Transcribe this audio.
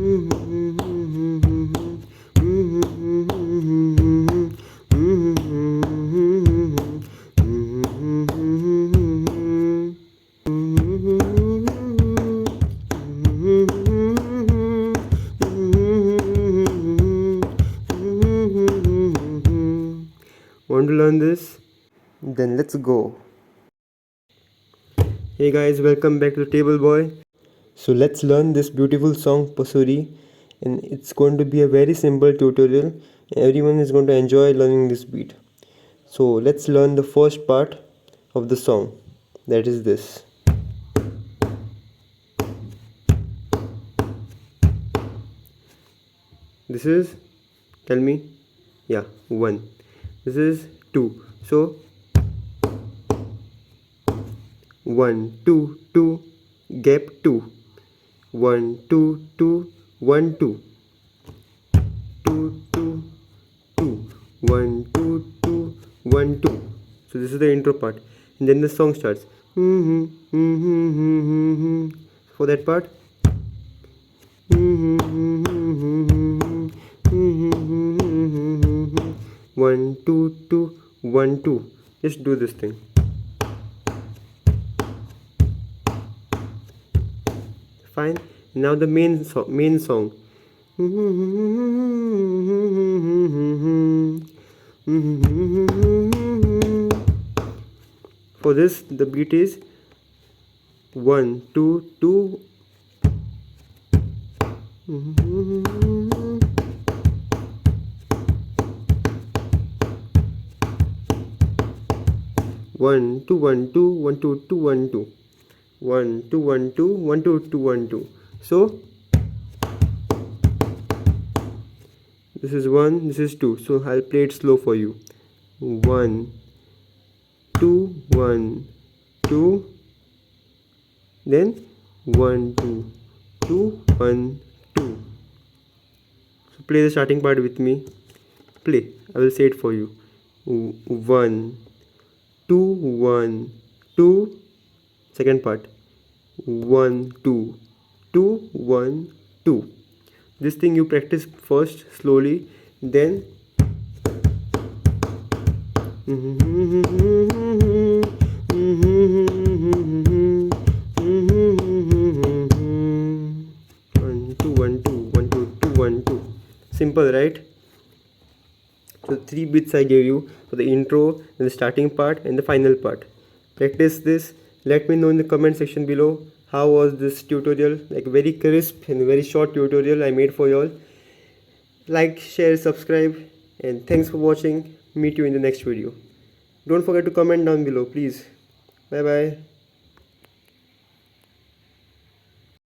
Want to learn this? Then let's go. Hey guys, welcome back to Table Boy. So let's learn this beautiful song Pasoori, and it's going to be a very simple tutorial. Everyone is going to enjoy learning this beat. So let's learn the first part of the song, that is this. This is, tell me, yeah, 1. This is 2. So 1 2 2 gap 2, 1 2 2 1 2 2 2 2 1 2 2 1 2. So this is the intro part, and then the song starts. For that part, 1 2 2 1 2. Just do this thing. Fine. Now the main song. For this, the beat is 1 2 2. 1 2 1 2 1 2 2 1 2 1 2 1 2 1 2 2 1 2. So this is 1, this is 2. So I'll play it slow for you. 1 2 1 2, then 1 2 2 1 2. So play the starting part with me. Play. I will say it for you. 1 2 1 2. Second part. 1 2 2 1 2. This thing you practice first slowly, then one two 1 2 1 2 2 1 2. Simple, right? So 3 bits I gave you for the intro and the starting part and the final part. Practice this. Let me know in the comment section below how was this tutorial. Like, very crisp and very short tutorial I made for y'all. Like, share, subscribe, and thanks for watching. Meet you in the next video. Don't forget to comment down below, please. Bye bye.